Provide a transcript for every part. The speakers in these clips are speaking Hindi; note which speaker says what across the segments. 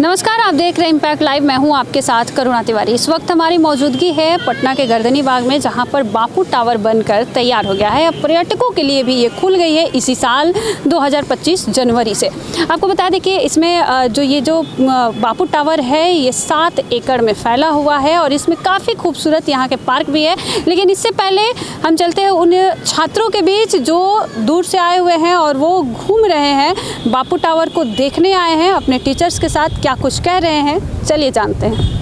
Speaker 1: नमस्कार, आप देख रहे हैं इम्पैक्ट लाइव। मैं हूं आपके साथ करुणा तिवारी। इस वक्त हमारी मौजूदगी है पटना के गर्दनी बाग में, जहां पर बापू टावर बनकर तैयार हो गया है। अब पर्यटकों के लिए भी ये खुल गई है इसी साल 2025 जनवरी से। आपको बता दें कि इसमें जो बापू टावर है ये 7 एकड़ में फैला हुआ है और इसमें काफ़ी खूबसूरत यहाँ के पार्क भी है। लेकिन इससे पहले हम चलते हैं उन छात्रों के बीच जो दूर से आए हुए हैं और वो घूम रहे हैं, बापू टावर को देखने आए हैं, अपने टीचर्स के साथ क्या कुछ कह रहे हैं, चलिए जानते हैं।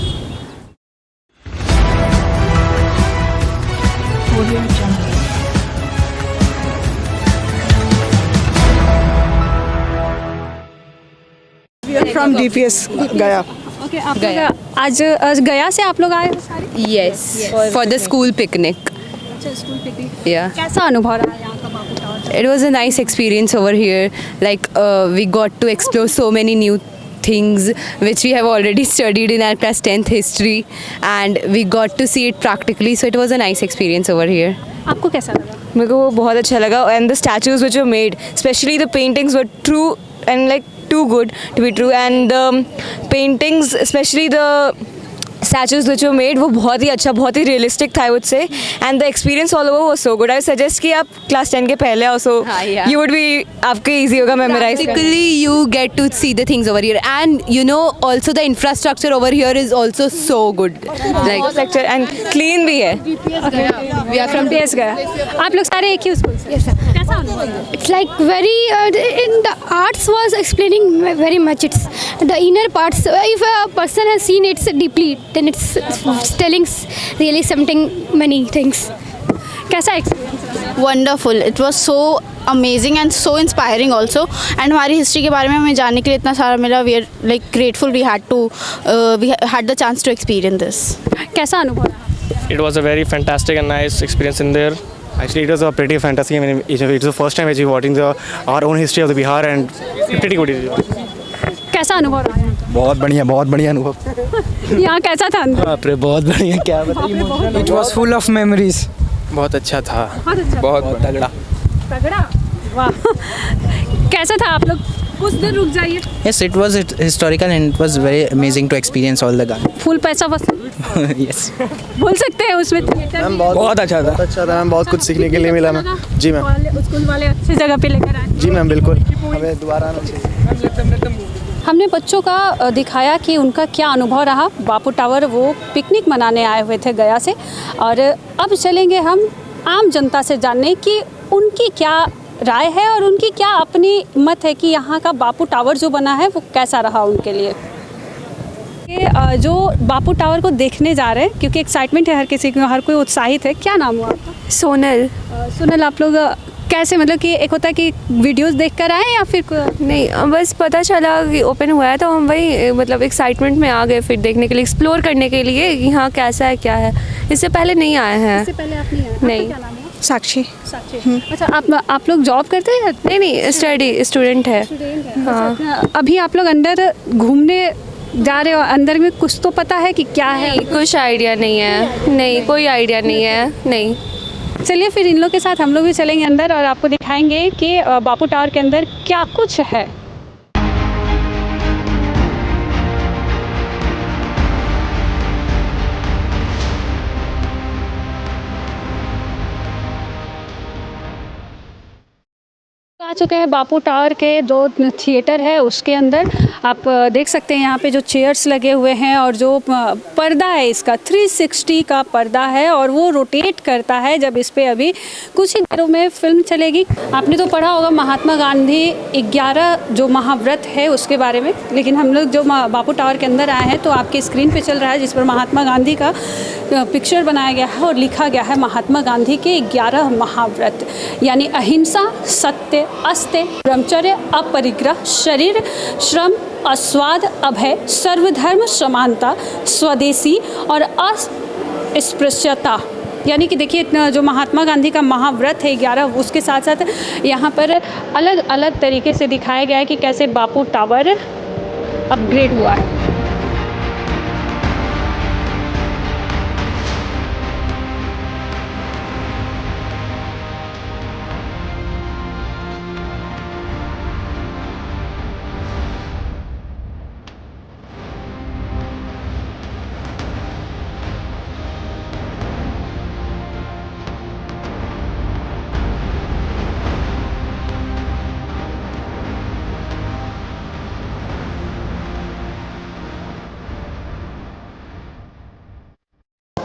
Speaker 2: फ्रॉम डीपीएस गया।
Speaker 1: ओके, आप लोग आज गया से आप लोग आए हैं सारे?
Speaker 3: Yes, for the school picnic.
Speaker 1: अच्छा, स्कूल पिकनिक।
Speaker 3: Yeah.
Speaker 1: कैसा अनुभव रहा यहाँ का बापू tower?
Speaker 3: It was a nice experience over here. Like we got to explore so many new things which we have already studied in our class 10th history, and we got to see it practically. So it was a nice experience over here.
Speaker 1: आपको कैसा लगा?
Speaker 2: मेरे को वो बहुत अच्छा लगा and the statues which were made, especially the paintings were true and like too good to be true, and the paintings, especially the statues which were made, वो बहुत ही अच्छा, बहुत ही realistic था I would say, and the experience all over was so good. I would suggest कि आप class 10 के पहले आओ, so
Speaker 3: हाँ, yeah.
Speaker 2: you would be, आपके easy होगा memorize करना।
Speaker 3: Practically you get to see the things over here, and you know also the infrastructure over here is also so good. Like
Speaker 2: lecture and clean भी है।
Speaker 3: we are from
Speaker 1: PS गया। आप लोग सारे एक ही स्कूल से?
Speaker 4: Yes, sir.
Speaker 1: कैसा अनुभव रहा?
Speaker 4: It's like very in the arts was explaining very much. It's the inner parts. If a person has seen it deeply, then it's telling really something, many things.
Speaker 1: कैसा experience?
Speaker 5: Wonderful, it was so amazing and so inspiring also. And हमारी हिस्ट्री के बारे में हमें जानने के लिए इतना सारा मिला। We are like grateful we had the chance to experience this.
Speaker 1: कैसा अनुभव रहा?
Speaker 6: It was a very fantastic and nice experience in there. Actually, it was a pretty fantastic. I mean, it's the first time actually watching our own history of the Bihar, and pretty good.
Speaker 1: कैसा अनुभव रहा?
Speaker 7: बहुत बढ़िया अनुभव।
Speaker 1: यहाँ कैसा था अंदर?
Speaker 7: बाप रे, बहुत बढ़िया, क्या बताइए।
Speaker 2: It was full of memories.
Speaker 7: बहुत अच्छा था,
Speaker 1: बहुत अच्छा।
Speaker 7: बहुत तगड़ा।
Speaker 1: तगड़ा? वाह। कैसा था? आप लोग कुछ देर रुक जाइए।
Speaker 7: Yes, it was historical and it was very amazing to experience all the Gandhi.
Speaker 1: Full पैसा वसूल
Speaker 7: Yes.
Speaker 1: बोल सकते हैं उसमें थिएटर भी?
Speaker 7: बहुत अच्छा था।
Speaker 8: अच्छा था मैम, बहुत कुछ सीखने के लिए मिला मैम। जी मैम।
Speaker 1: स्कूल वाले अच्छी जगह पे लेकर आए।
Speaker 8: जी मैम, बिल्कुल। हमें दोबारा आना चाहिए।
Speaker 1: हमने बच्चों का दिखाया कि उनका क्या अनुभव रहा। बापू टावर वो पिकनिक मनाने आए हुए थे गया से, और अब चलेंगे हम आम जनता से जानने कि उनकी क्या राय है और उनकी क्या अपनी मत है कि यहाँ का बापू टावर जो बना है वो कैसा रहा उनके लिए। ये जो बापू टावर को देखने जा रहे हैं, क्योंकि एक्साइटमेंट है हर किसी को, हर कोई उत्साहित है। क्या नाम हुआ आपका?
Speaker 9: सोनल।
Speaker 1: सोनल, आप लोग कैसे, मतलब कि एक होता है कि वीडियोस देख कर आए या फिर
Speaker 9: नहीं, बस पता चला कि ओपन हुआ है तो हम वही मतलब एक्साइटमेंट में आ गए फिर देखने के लिए, एक्सप्लोर करने के लिए कि हाँ कैसा है क्या है। इससे पहले नहीं आए हैं।
Speaker 1: इससे पहले आप नहीं आए?
Speaker 9: नहीं।
Speaker 1: आपका क्या नाम है?
Speaker 2: साक्षी।
Speaker 1: साक्षी। अच्छा, आप लोग जॉब करते हैं?
Speaker 9: नहीं, स्टडी स्टूडेंट है।
Speaker 1: हाँ। अच्छा, अभी आप लोग अंदर घूमने जा रहे हो, अंदर में कुछ तो पता है कि क्या है?
Speaker 9: नहीं, कुछ आइडिया नहीं है। नहीं, कोई आइडिया नहीं है। नहीं।
Speaker 1: चलिए फिर इन लोग के साथ हम लोग भी चलेंगे अंदर और आपको दिखाएंगे कि बापू टावर के अंदर क्या कुछ है। आ चुके हैं बापू टावर के जो थिएटर है उसके अंदर। आप देख सकते हैं यहाँ पे जो चेयर्स लगे हुए हैं और जो पर्दा है इसका 360 का पर्दा है और वो रोटेट करता है जब इस पे अभी कुछ ही देरों में फिल्म चलेगी। आपने तो पढ़ा होगा महात्मा गांधी 11 जो महाव्रत है उसके बारे में, लेकिन हम लोग जो बापू टावर के अंदर आए हैं तो आपकी स्क्रीन पे चल रहा है जिस पर महात्मा गांधी का पिक्चर बनाया गया है और लिखा गया है महात्मा गांधी के 11 महाव्रत, यानी अहिंसा, सत्य, अस्त्य, ब्रह्मचर्य, अपरिग्रह, शरीर श्रम, अस्वाद, अभय, सर्वधर्म समानता, स्वदेशी और अस्पृश्यता। यानी कि देखिए जो महात्मा गांधी का महाव्रत है 11, उसके साथ साथ यहाँ पर अलग अलग तरीके से दिखाया गया है कि कैसे बापू टावर अपग्रेड हुआ है।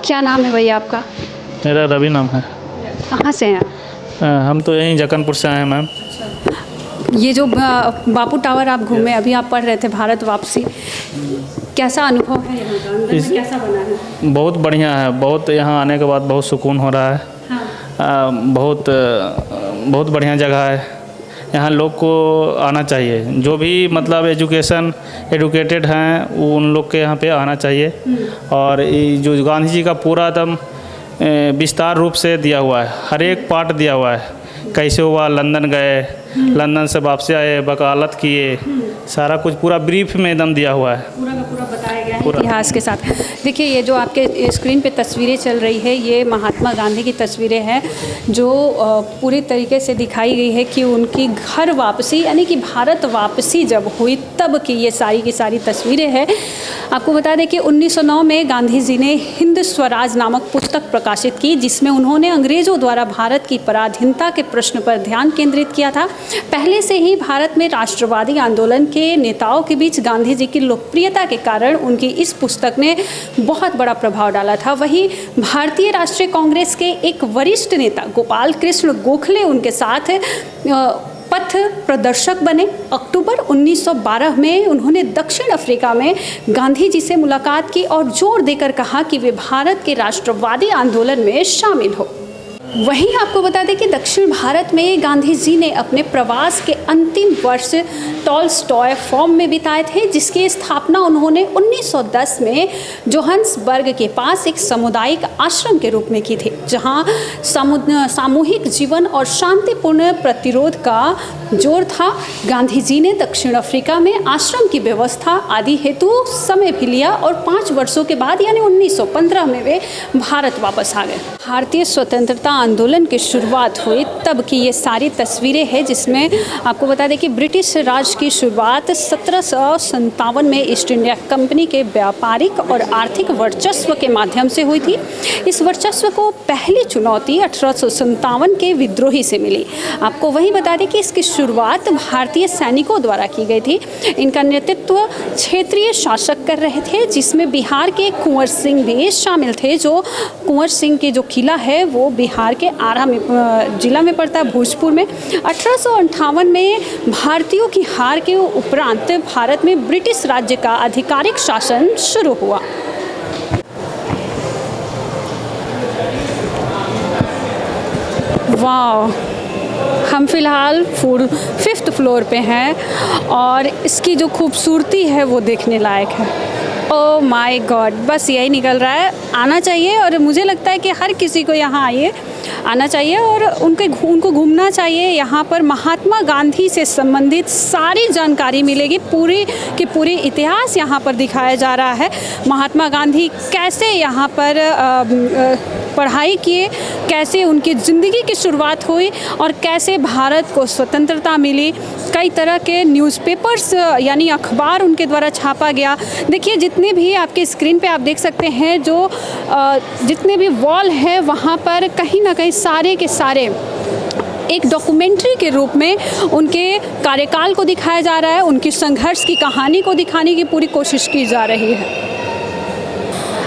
Speaker 1: क्या नाम है भैया आपका?
Speaker 10: मेरा रवि नाम है।
Speaker 1: कहाँ से हैं आप?
Speaker 10: हम तो यहीं जक्कनपुर से आए हैं मैम।
Speaker 1: ये जो बापू टावर आप घूमे, अभी आप पढ़ रहे थे भारत वापसी, कैसा अनुभव है यहाँ का? अंदर में कैसा बना है?
Speaker 10: बहुत बढ़िया है, बहुत यहाँ आने के बाद बहुत सुकून हो रहा है।
Speaker 1: हाँ।
Speaker 10: बहुत बढ़िया जगह है, यहाँ लोग को आना चाहिए। जो भी मतलब एजुकेटेड हैं वो उन लोग के यहाँ पे आना चाहिए। और ये जो गांधी जी का पूरा एकदम विस्तार रूप से दिया हुआ है, हर एक पार्ट दिया हुआ है। कैसे हुआ, लंदन गए, लंदन से वापसी आए, वकालत किए, सारा कुछ पूरा ब्रीफ में एकदम दिया हुआ है,
Speaker 1: पूरा का पूरा बताया गया है इतिहास के साथ। देखिए ये जो आपके स्क्रीन पे तस्वीरें चल रही है, ये महात्मा गांधी की तस्वीरें हैं जो पूरी तरीके से दिखाई गई है कि उनकी घर वापसी यानी कि भारत वापसी जब हुई तब की ये सारी की सारी तस्वीरें हैं। आपको बता दें कि 1909 में गांधी जी ने हिंद स्वराज नामक पुस्तक प्रकाशित की, जिसमें उन्होंने अंग्रेज़ों द्वारा भारत की पराधीनता के प्रश्न पर ध्यान केंद्रित किया था। पहले से ही भारत में राष्ट्रवादी आंदोलन के नेताओं के बीच गांधी जी की लोकप्रियता के कारण उनकी इस पुस्तक ने बहुत बड़ा प्रभाव डाला था। वहीं भारतीय राष्ट्रीय कांग्रेस के एक वरिष्ठ नेता गोपाल कृष्ण गोखले उनके साथ पथ प्रदर्शक बने। अक्टूबर 1912 में उन्होंने दक्षिण अफ्रीका में गांधी जी से मुलाकात की और जोर देकर कहा कि वे भारत के राष्ट्रवादी आंदोलन में शामिल हो। वहीं आपको बता दें कि दक्षिण भारत में गांधी जी ने अपने प्रवास के अंतिम वर्ष टॉल्स्टॉय फॉर्म में बिताए थे, जिसकी स्थापना उन्होंने 1910 में जोहान्सबर्ग के पास एक सामुदायिक आश्रम के रूप में की थी, जहां सामूहिक जीवन और शांतिपूर्ण प्रतिरोध का जोर था। गांधी जी ने दक्षिण अफ्रीका में आश्रम की व्यवस्था आदि हेतु समय भी लिया और 5 वर्षों के बाद यानी 1915 में वे भारत वापस आ गए। भारतीय स्वतंत्रता आंदोलन की शुरुआत हुई तब की ये सारी तस्वीरें हैं, जिसमें आपको बता दें कि ब्रिटिश राज की शुरुआत 1757 में ईस्ट इंडिया कंपनी के व्यापारिक और आर्थिक वर्चस्व के माध्यम से हुई थी। इस वर्चस्व को पहली चुनौती 1857 के विद्रोही से मिली। आपको वही बता दें कि इसकी शुरुआत भारतीय सैनिकों द्वारा की गई थी। इनका नेतृत्व क्षेत्रीय शासक कर रहे थे, जिसमें बिहार के कुंवर सिंह भी शामिल थे। जो कुंवर सिंह के जो किला है वो बिहार के आरा में जिला में पड़ता है, भोजपुर में। 1858 में भारतीयों की हार के उपरांत भारत में ब्रिटिश राज्य का आधिकारिक शासन शुरू हुआ। वाह, हम फ़िलहाल 5th फ्लोर पे हैं और इसकी जो खूबसूरती है वो देखने लायक है। ओह माय गॉड, बस यही निकल रहा है। आना चाहिए और मुझे लगता है कि हर किसी को यहाँ आना चाहिए और उनको घूमना चाहिए। यहाँ पर महात्मा गांधी से संबंधित सारी जानकारी मिलेगी। पूरी इतिहास यहाँ पर दिखाया जा रहा है। महात्मा गांधी कैसे यहाँ पर पढ़ाई किए, कैसे उनकी ज़िंदगी की शुरुआत हुई और कैसे भारत को स्वतंत्रता मिली। कई तरह के न्यूज़पेपर्स यानी अखबार उनके द्वारा छापा गया। देखिए जितने भी आपके स्क्रीन पे आप देख सकते हैं, जो जितने भी वॉल हैं वहाँ पर कहीं ना कहीं सारे के सारे एक डॉक्यूमेंट्री के रूप में उनके कार्यकाल को दिखाया जा रहा है। उनकी संघर्ष की कहानी को दिखाने की पूरी कोशिश की जा रही है।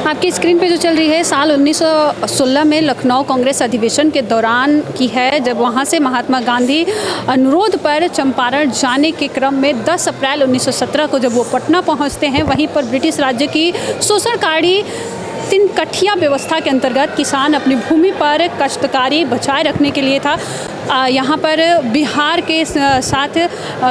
Speaker 1: आपकी स्क्रीन पे जो चल रही है साल 1916 में लखनऊ कांग्रेस अधिवेशन के दौरान की है, जब वहाँ से महात्मा गांधी अनुरोध पर चंपारण जाने के क्रम में 10 अप्रैल 1917 को जब वो पटना पहुँचते हैं, वहीं पर ब्रिटिश राज्य की शोषणकारी 3 कठिया व्यवस्था के अंतर्गत किसान अपनी भूमि पर काश्तकारी बचाए रखने के लिए था। यहाँ पर बिहार के साथ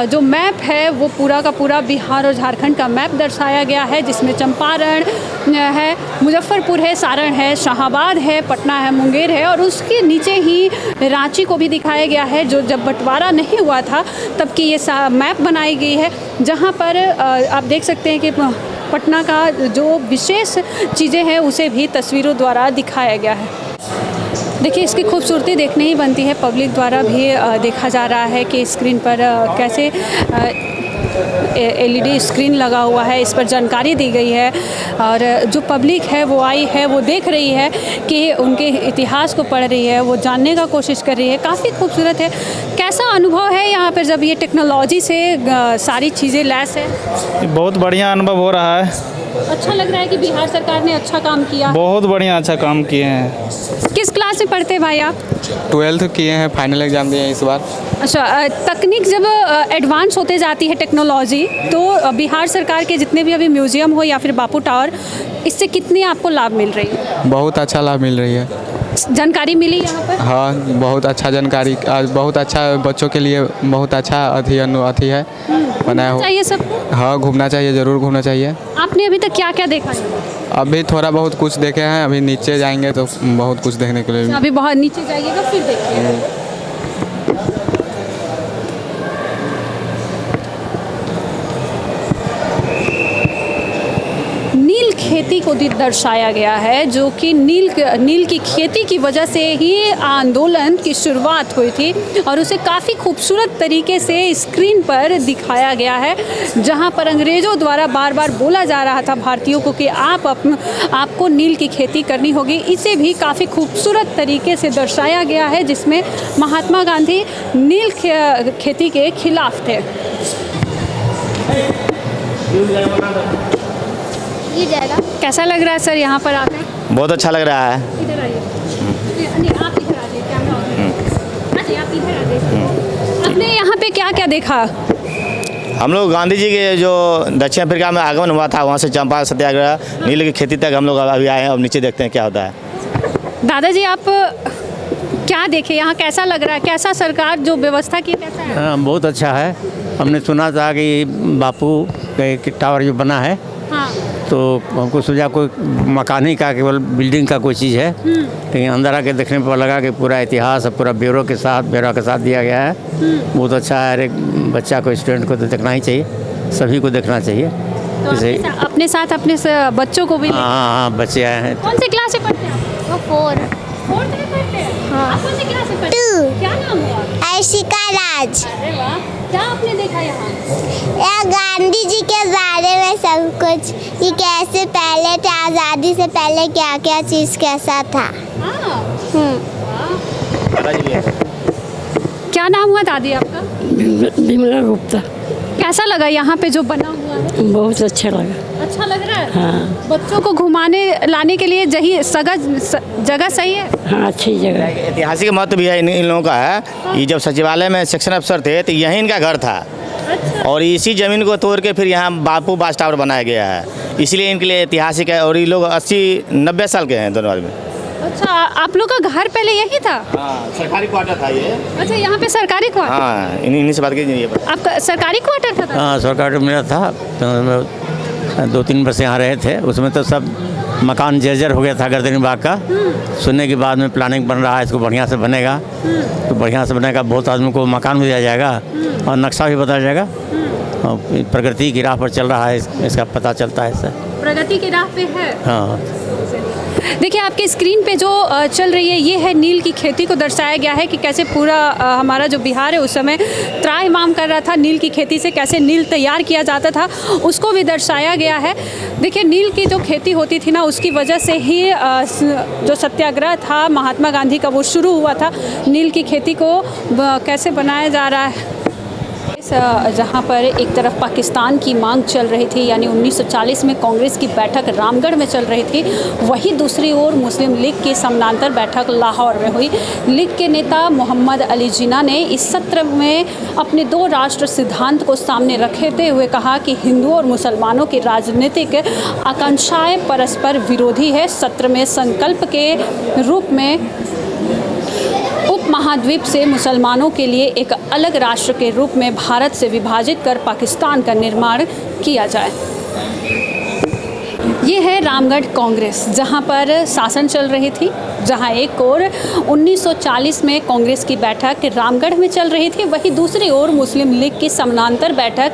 Speaker 1: जो मैप है वो पूरा का पूरा बिहार और झारखंड का मैप दर्शाया गया है, जिसमें चंपारण है, मुजफ्फरपुर है, सारण है, शाहाबाद है, पटना है, मुंगेर है और उसके नीचे ही रांची को भी दिखाया गया है, जो जब बंटवारा नहीं हुआ था तब की ये मैप बनाई गई है, जहाँ पर आप देख सकते हैं कि पटना का जो विशेष चीज़ें हैं उसे भी तस्वीरों द्वारा दिखाया गया है। देखिए इसकी खूबसूरती देखने ही बनती है। पब्लिक द्वारा भी देखा जा रहा है कि स्क्रीन पर कैसे LED स्क्रीन लगा हुआ है, इस पर जानकारी दी गई है और जो पब्लिक है वो आई है, वो देख रही है कि उनके इतिहास को पढ़ रही है, वो जानने का कोशिश कर रही है। काफ़ी खूबसूरत है। कैसा अनुभव है यहाँ पर जब ये टेक्नोलॉजी से सारी चीज़ें लैस है?
Speaker 10: बहुत बढ़िया अनुभव हो रहा है।
Speaker 1: अच्छा लग रहा है कि बिहार सरकार ने अच्छा काम किया।
Speaker 10: बहुत बढ़िया अच्छा काम किए हैं।
Speaker 1: किस क्लास में पढ़ते हैं भाई आप?
Speaker 11: 12th किए हैं, फाइनल एग्ज़ाम दिए हैं इस बार।
Speaker 1: अच्छा, तकनीक जब एडवांस होते जाती है टेक्नोलॉजी, तो बिहार सरकार के जितने भी अभी म्यूज़ियम हो या फिर बापू टावर, इससे कितनी आपको लाभ मिल रही है?
Speaker 11: बहुत अच्छा लाभ मिल रही है।
Speaker 1: जानकारी मिली यहाँ पर?
Speaker 11: हाँ, बहुत अच्छा जानकारी, बहुत अच्छा बच्चों के लिए बहुत अच्छा अथी है बनाया हो।
Speaker 1: चाहिए सब?
Speaker 11: हाँ, घूमना चाहिए, ज़रूर घूमना चाहिए।
Speaker 1: आपने अभी तक क्या क्या देखा है?
Speaker 11: अभी थोड़ा बहुत कुछ देखे हैं, अभी नीचे जाएंगे तो बहुत कुछ देखने के लिए।
Speaker 1: अभी बहुत नीचे जाइएगा फिर देखिए। नील खेती को दर्शाया गया है, जो कि नील की खेती की वजह से ही आंदोलन की शुरुआत हुई थी और उसे काफ़ी खूबसूरत तरीके से स्क्रीन पर दिखाया गया है, जहां पर अंग्रेज़ों द्वारा बार बार बोला जा रहा था भारतीयों को कि आपको नील की खेती करनी होगी। इसे भी काफ़ी खूबसूरत तरीके से दर्शाया गया है, जिसमें महात्मा गांधी नील खेती के खिलाफ थे। कैसा लग रहा है सर यहाँ पर आके?
Speaker 6: बहुत अच्छा लग रहा है।
Speaker 1: इधर आइए। नहीं, आप इधर आ जाइए, कैमरा अच्छा आप इधर आ जाइए। आपने यहाँ पे क्या क्या देखा?
Speaker 6: हम लोग गांधी जी के जो दक्षिण अफ्रीका में आगमन हुआ था, वहाँ से चंपारण सत्याग्रह, नील की खेती तक हम लोग अभी आए हैं। अब नीचे देखते हैं क्या होता है।
Speaker 1: दादाजी, आप क्या देखे यहाँ? कैसा लग रहा है? कैसा सरकार जो व्यवस्था की, कैसा है?
Speaker 12: बहुत अच्छा है। हमने सुना था कि बापू के टावर जो बना है,
Speaker 1: हाँ।
Speaker 12: तो हमको सोचा कोई मकान ही का, केवल बिल्डिंग का कोई चीज़ है, लेकिन अंदर आके देखने पर लगा कि पूरा इतिहास पूरा ब्यूरो के साथ दिया गया है। बहुत अच्छा है। हर एक बच्चा को, स्टूडेंट को तो देखना ही चाहिए, सभी को देखना चाहिए।
Speaker 1: तो अपने साथ अपने बच्चों को भी?
Speaker 12: हाँ, बच्चे आए हैं।
Speaker 1: कौन सी क्लास में पढ़ते हैं? वो 4th में पढ़ते हैं। हाँ। आप कौन सी क्लास में पढ़ते हैं? 2। क्या नाम हुआ?
Speaker 13: आशिका राज।
Speaker 1: अरे वाह, क्या आपने देखा यहाँ?
Speaker 13: गांधी जी के बारे में सब कुछ, कि कैसे पहले थे, आज़ादी से पहले क्या क्या चीज़ कैसा था।
Speaker 1: क्या नाम हुआ दादी आपका?
Speaker 14: विमला गुप्ता।
Speaker 1: कैसा लगा यहाँ पे जो बना हुआ है?
Speaker 14: बहुत अच्छा लगा।
Speaker 1: अच्छा लग रहा है?
Speaker 14: हाँ।
Speaker 1: बच्चों को घुमाने लाने के लिए जगह सही है?
Speaker 14: हाँ, अच्छी जगह है।
Speaker 6: ऐतिहासिक महत्व भी है इन लोगों का है। ये जब सचिवालय में सेक्शन अफसर थे तो यही इनका घर था। अच्छा। और इसी ज़मीन को तोड़ के फिर यहाँ बापू बास टावर बनाया गया है, इसलिए इनके लिए ऐतिहासिक है। और ये लोग 80-90 साल के हैं दोनों आदमी।
Speaker 1: अच्छा, आप लोग का घर पहले यही था?
Speaker 6: हाँ, सरकारी क्वार्टर था ये।
Speaker 1: अच्छा, यहाँ पे सरकारी क्वार्टर?
Speaker 6: हाँ, इन्हीं से बात कीजिए।
Speaker 1: आपका सरकारी क्वार्टर था?
Speaker 12: हाँ, सरकारी मेरा था। तो 2-3 वर्ष यहाँ रहे थे। उसमें तो सब मकान जर्जर हो गया था गर्दनी बाग का। सुनने के बाद में प्लानिंग बन रहा है, इसको बढ़िया से बनेगा, तो बढ़िया से बनेगा। बहुत आदमी को मकान भी दिया जाएगा और नक्शा भी बताया जाएगा। और प्रगति की राह पर चल रहा है, इसका पता चलता है। सर,
Speaker 1: प्रगति की राह पे है।
Speaker 12: हाँ।
Speaker 1: देखिए, आपके स्क्रीन पे जो चल रही है, ये है नील की खेती को दर्शाया गया है कि कैसे पूरा हमारा जो बिहार है उस समय त्राहिमाम कर रहा था नील की खेती से, कैसे नील तैयार किया जाता था उसको भी दर्शाया गया है। देखिए, नील की जो खेती होती थी ना, उसकी वजह से ही जो सत्याग्रह था महात्मा गांधी का वो शुरू हुआ था। नील की खेती को कैसे बनाया जा रहा है, जहां पर एक तरफ पाकिस्तान की मांग चल रही थी, यानी 1940 में कांग्रेस की बैठक रामगढ़ में चल रही थी, वहीं दूसरी ओर मुस्लिम लीग की समानांतर बैठक लाहौर में हुई। लीग के नेता मोहम्मद अली जिन्ना ने इस सत्र में अपने 2 राष्ट्र सिद्धांत को सामने रखते हुए कहा कि हिंदुओं और मुसलमानों की राजनीतिक आकांक्षाएं परस्पर विरोधी है। सत्र में संकल्प के रूप में उपमहाद्वीप से मुसलमानों के लिए एक अलग राष्ट्र के रूप में भारत से विभाजित कर पाकिस्तान का निर्माण किया जाए। ये है रामगढ़ कांग्रेस, जहां पर शासन चल रही थी, जहां एक ओर 1940 में कांग्रेस की बैठक रामगढ़ में चल रही थी, वहीं दूसरी ओर मुस्लिम लीग की समानांतर बैठक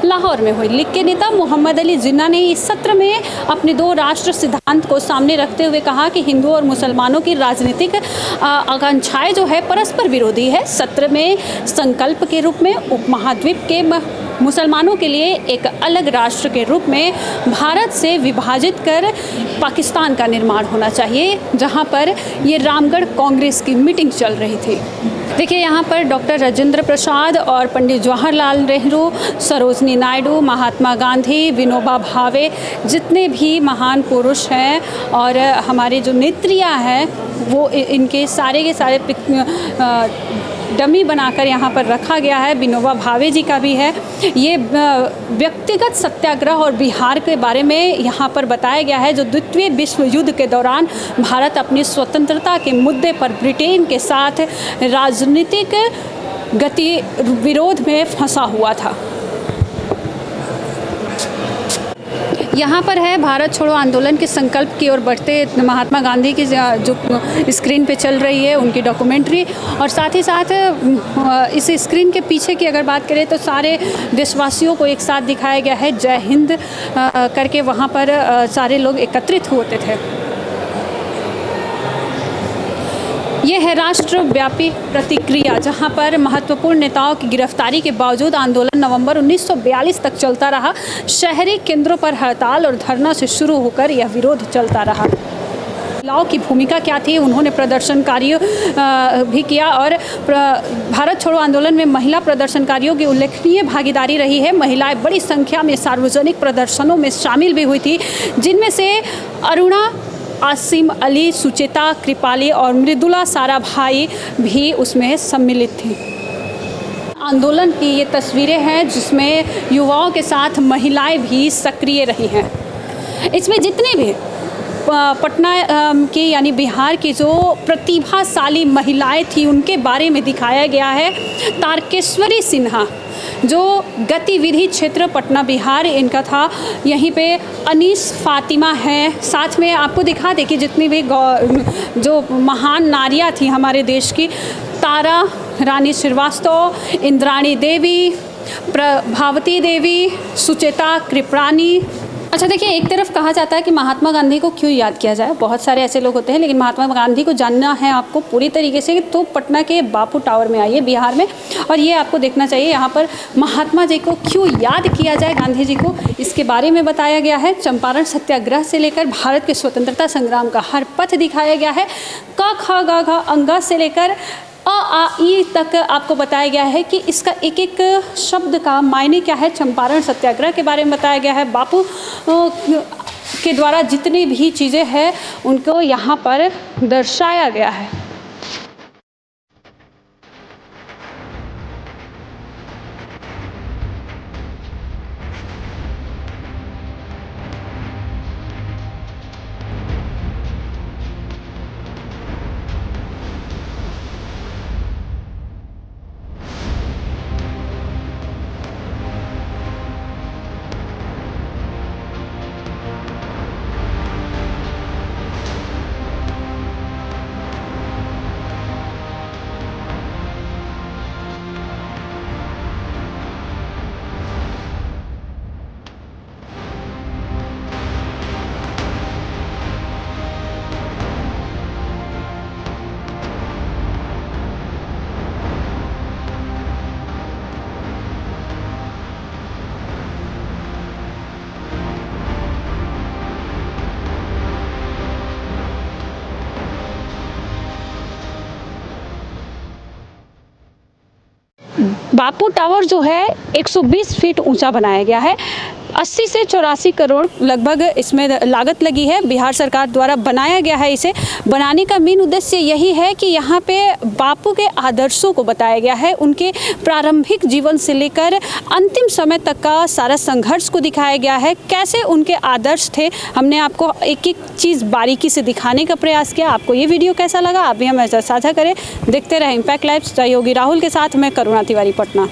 Speaker 1: लाहौर में हुई। लीग के नेता मोहम्मद अली जिन्ना ने इस सत्र में अपने 2 राष्ट्र सिद्धांत को सामने रखते हुए कहा कि हिंदुओं और मुसलमानों की राजनीतिक आकांक्षाएं जो है परस्पर विरोधी है। सत्र में संकल्प के रूप में उपमहाद्वीप के मुसलमानों के लिए एक अलग राष्ट्र के रूप में भारत से विभाजित कर पाकिस्तान का निर्माण होना चाहिए, जहां पर ये रामगढ़ कांग्रेस की मीटिंग चल रही थी। देखिए यहाँ पर डॉक्टर राजेंद्र प्रसाद और पंडित जवाहरलाल नेहरू, सरोजनी नायडू, महात्मा गांधी, विनोबा भावे, जितने भी महान पुरुष हैं और हमारे जो नेत्रियाँ हैं वो इनके सारे के सारे डमी बनाकर यहाँ पर रखा गया है। विनोबा भावे जी का भी है। ये व्यक्तिगत सत्याग्रह और बिहार के बारे में यहाँ पर बताया गया है, जो द्वितीय विश्व युद्ध के दौरान भारत अपनी स्वतंत्रता के मुद्दे पर ब्रिटेन के साथ राजनीतिक विरोध में फंसा हुआ था। यहाँ पर है भारत छोड़ो आंदोलन के संकल्प की ओर बढ़ते महात्मा गांधी की जो स्क्रीन पे चल रही है उनकी डॉक्यूमेंट्री, और साथ ही साथ इस स्क्रीन के पीछे की अगर बात करें तो सारे देशवासियों को एक साथ दिखाया गया है। जय हिंद करके वहाँ पर सारे लोग एकत्रित होते थे। ये है राष्ट्रव्यापी प्रतिक्रिया, जहां पर महत्वपूर्ण नेताओं की गिरफ्तारी के बावजूद आंदोलन नवंबर 1942 तक चलता रहा। शहरी केंद्रों पर हड़ताल और धरना से शुरू होकर यह विरोध चलता रहा। महिलाओं की भूमिका क्या थी, उन्होंने प्रदर्शनकारियों भी किया और भारत छोड़ो आंदोलन में महिला प्रदर्शनकारियों की उल्लेखनीय भागीदारी रही है। महिलाएं बड़ी संख्या में सार्वजनिक प्रदर्शनों में शामिल भी हुई थी, जिनमें से अरुणा, आसिम अली, सुचेता, कृपाली और मृदुला साराभाई भी उसमें सम्मिलित थी। आंदोलन की ये तस्वीरें हैं जिसमें युवाओं के साथ महिलाएं भी सक्रिय रही हैं। इसमें जितने भी पटना की यानी बिहार की जो प्रतिभाशाली महिलाएं थी उनके बारे में दिखाया गया है। तारकेश्वरी सिन्हा जो गतिविधि क्षेत्र पटना बिहार इनका था, यहीं पे अनीस फातिमा है। साथ में आपको दिखा दे कि जितनी भी जो महान नारियां थी हमारे देश की, तारा रानी श्रीवास्तव, इंद्राणी देवी, प्रभावती देवी, सुचेता, कृपरानी। अच्छा देखिए, एक तरफ कहा जाता है कि महात्मा गांधी को क्यों याद किया जाए, बहुत सारे ऐसे लोग होते हैं, लेकिन महात्मा गांधी को जानना है आपको पूरी तरीके से तो पटना के बापू टावर में आइए बिहार में, और ये आपको देखना चाहिए यहाँ पर महात्मा जी को क्यों याद किया जाए, गांधी जी को, इसके बारे में बताया गया है। चंपारण सत्याग्रह से लेकर भारत के स्वतंत्रता संग्राम का हर पथ दिखाया गया है। क ख ग घ अंगा से लेकर अ आ ई तक आपको बताया गया है कि इसका एक एक शब्द का मायने क्या है। चंपारण सत्याग्रह के बारे में बताया गया है। बापू के द्वारा जितनी भी चीज़ें हैं उनको यहाँ पर दर्शाया गया है। बापू टावर जो है 120 फीट ऊंचा बनाया गया है। 80 से 84 करोड़ लगभग इसमें लागत लगी है। बिहार सरकार द्वारा बनाया गया है। इसे बनाने का मेन उद्देश्य यही है कि यहाँ पे बापू के आदर्शों को बताया गया है, उनके प्रारंभिक जीवन से लेकर अंतिम समय तक का सारा संघर्ष को दिखाया गया है, कैसे उनके आदर्श थे। हमने आपको एक एक चीज़ बारीकी से दिखाने का प्रयास किया। आपको ये वीडियो कैसा लगा आप भी हमें साझा करें। देखते रहे इम्पैक्ट लाइव। सहयोगी राहुल के साथ मैं करुणा तिवारी, पटना।